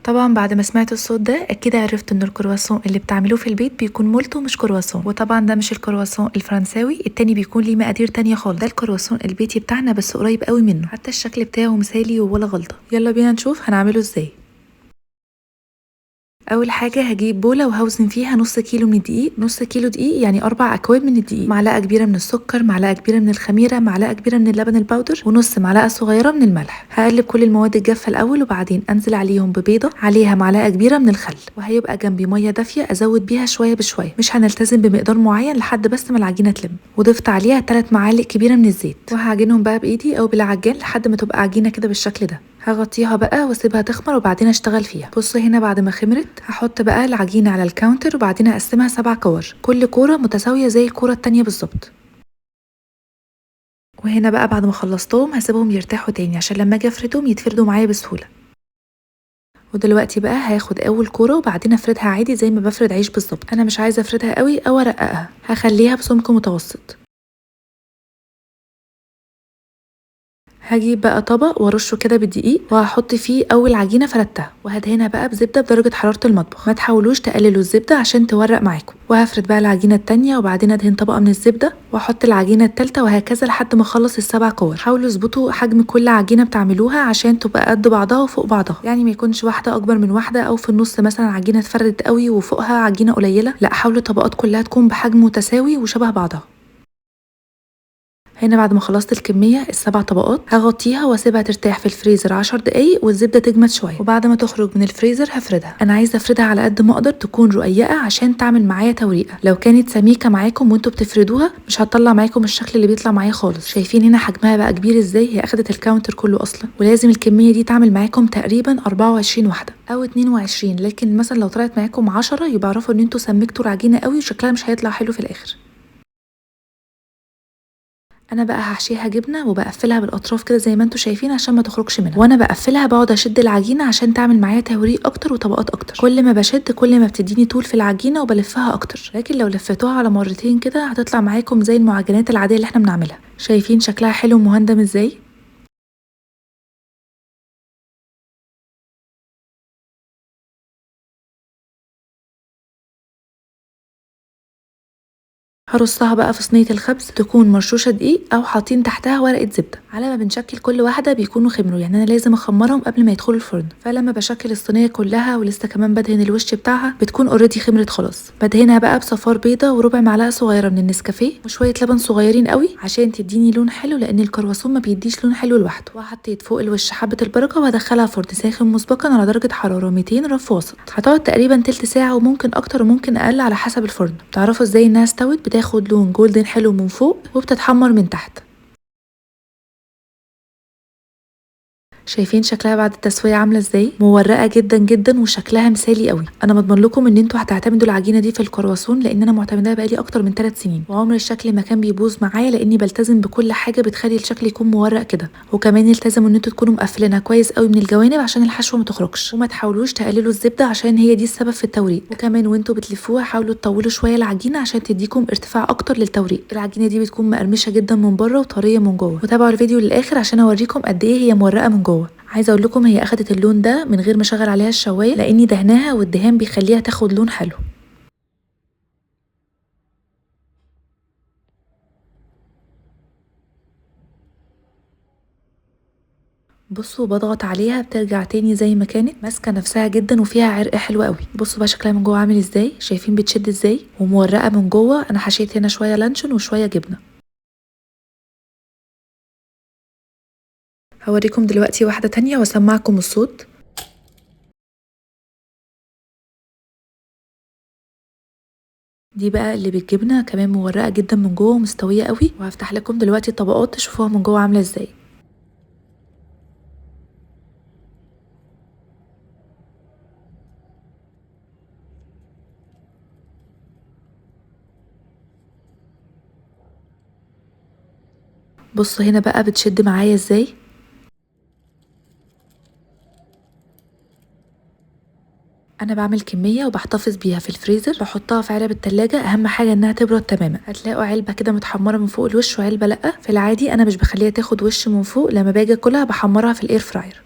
طبعا بعد ما سمعت الصوت ده اكيد عرفت ان الكرواسون اللي بتعملوه في البيت بيكون مولتو مش كرواسون. وطبعا ده مش الكرواسون الفرنساوي، التاني بيكون ليه مقادير تانية خالص. ده الكرواسون البيتي بتاعنا بس قريب قوي منه، حتى الشكل بتاعه مثالي ولا غلطة. يلا بينا نشوف هنعمله ازاي. اول حاجه هجيب بوله وهوزن فيها نص كيلو من الدقيق. نص كيلو دقيق يعني 4 اكواب من الدقيق، معلقه كبيره من السكر، معلقه كبيره من الخميره، معلقه كبيره من اللبن الباودر، ونص معلقه صغيره من الملح. هقلب كل المواد الجافه الاول وبعدين انزل عليهم ببيضه عليها معلقه كبيره من الخل، وهيبقى جنبي ميه دافيه ازود بيها شويه بشويه، مش هنلتزم بمقدار معين لحد بس ما العجينه تلم. وضفت عليها 3 معالق كبيره من الزيت، وهعجنهم بقى بايدي او بالعجان لحد ما تبقى عجينه كده بالشكل ده. هغطيها بقى واسيبها تخمر وبعدين اشتغل فيها. بصوا هنا بعد ما خمرت هحط بقى العجينه على الكاونتر وبعدين اقسمها 7 كور، كل كوره متساويه زي الكوره التانية بالظبط. وهنا بقى بعد ما خلصتهم هسيبهم يرتاحوا تاني عشان لما اجي افردهم يتفردوا معايا بسهوله. ودلوقتي بقى هاخد اول كوره وبعدين افردها عادي زي ما بفرد عيش بالظبط. انا مش عايزه افردها قوي او ارققها، هخليها بسمك متوسط. هجيب بقى طبق وارشه كده بالدقيق وهحط فيه اول عجينه فردتها، وهدهنها بقى بزبده بدرجه حراره المطبخ. ما تحاولوش تقللوا الزبده عشان تورق معاكم. وهفرد بقى العجينه التانية وبعدين ادهن طبقه من الزبده واحط العجينه التالتة وهكذا لحد ما اخلص ال7 كور. حاولوا اظبطوا حجم كل عجينه بتعملوها عشان تبقى قد بعضها وفوق بعضها، يعني ما يكونش واحده اكبر من واحده او في النص مثلا عجينه اتفردت قوي وفوقها عجينه قليله. لا، حاولوا الطبقات كلها تكون بحجم متساوي وشبه بعضها. هنا بعد ما خلصت الكمية ال7 طبقات هغطيها واسيبها ترتاح في الفريزر 10 دقايق والزبدة تجمد شوية. وبعد ما تخرج من الفريزر هفردها. انا عايزة افردها على قد ما اقدر تكون رقيقة عشان تعمل معايا توريقة. لو كانت سميكة معاكم وانتوا بتفردوها مش هتطلع معاكم الشكل اللي بيطلع معايا خالص. شايفين هنا حجمها بقى كبير ازاي؟ هي اخدت الكاونتر كله اصلا. ولازم الكمية دي تعمل معاكم تقريبا 24 واحدة او 22، لكن مثلا لو طلعت معاكم 10 يبقى اعرفوا ان انتوا سمكتوا العجينة قوي وشكلها مش هيطلع حلو في الاخر. انا بقى هحشيها جبنه وبقفلها بالاطراف كده زي ما انتم شايفين عشان ما تخرجش منها. وانا بقفلها بقعد اشد العجينه عشان تعمل معايا توريق اكتر وطبقات اكتر. كل ما بشد كل ما بتديني طول في العجينه وبلفها اكتر، لكن لو لفتوها على مرتين كده هتطلع معاكم زي المعجنات العاديه اللي احنا بنعملها. شايفين شكلها حلو ومهندم ازاي؟ هرصها بقى في صينيه الخبز تكون مرشوشه دقيق او حاطين تحتها ورقه زبده. على ما بنشكل كل واحده بيكونوا خمروا، يعني انا لازم اخمرهم قبل ما يدخلوا الفرن. فلما بشكل الصينيه كلها ولسه كمان بدهن الوش بتاعها بتكون اوريدي خمرت خلاص. بدهنها بقى بصفار بيضه وربع معلقه صغيره من النسكافيه وشويه لبن صغيرين قوي عشان تديني لون حلو، لان الكرواسون ما بيديش لون حلو لوحده. وحطيت فوق الوش حبه البركه وهدخلها فرن ساخن مسبقا على درجه حراره 200 رف وسط. هتقعد تقريبا تلت ساعه وممكن اكتر وممكن اقل على حسب الفرن. تعرفوا ازاي انها استوت؟ بتاخد لون جولدن حلو من فوق وبتتحمر من تحت. شايفين شكلها بعد التسويه عامله ازاي؟ مورقه جدا جدا وشكلها مثالي قوي. انا مضمن لكم ان انتوا هتعتمدوا العجينه دي في الكرواسون لان انا معتمداها بقالي اكتر من 3 سنين، وعمر الشكل ما كان بيبوظ معايا لاني بلتزم بكل حاجه بتخلي الشكل يكون مورق كده. وكمان التزموا ان انتوا تكونوا مقفلينها كويس قوي من الجوانب عشان الحشوه ما تخرجش. وما تحاولوش تقللوا الزبده عشان هي دي السبب في التوريق. وكمان وانتوا بتلفوها حاولوا تطولوا شويه العجينه عشان تديكم ارتفاع اكتر للتوريق. العجينه دي بتكون مقرمشه جدا من بره وطريه من جوه. وتابعوا الفيديو للاخر عشان اوريكم قد ايه هي مورقه من جوه. عايزه اقول لكم هي اخدت اللون ده من غير ما اشغل عليها الشوايه لاني دهناها والدهان بيخليها تاخد لون حلو. بصوا بضغط عليها بترجع تاني زي ما كانت ماسكه نفسها جدا وفيها عرق حلو قوي. بصوا بقى شكلها من جوه عامل ازاي؟ شايفين بتشد ازاي ومورقه من جوه. انا حشيت هنا شويه لانشون وشويه جبنه. هوريكم دلوقتي واحده تانية واسمعكم الصوت. دي بقى اللي بالجبنه كمان مورقه جدا من جوه ومستويه قوي. وهفتح لكم دلوقتي الطبقات تشوفوها من جوه عامله ازاي. بصوا هنا بقى بتشد معايا ازاي. انا بعمل كميه وبحتفظ بيها في الفريزر، بحطها في علب التلاجة. اهم حاجه انها تبرد تماما. هتلاقوا علبه كده متحمره من فوق الوش وعلبه لا. في العادي انا مش بخليها تاخد وش من فوق، لما باجي اكلها بحمرها في الاير فراير.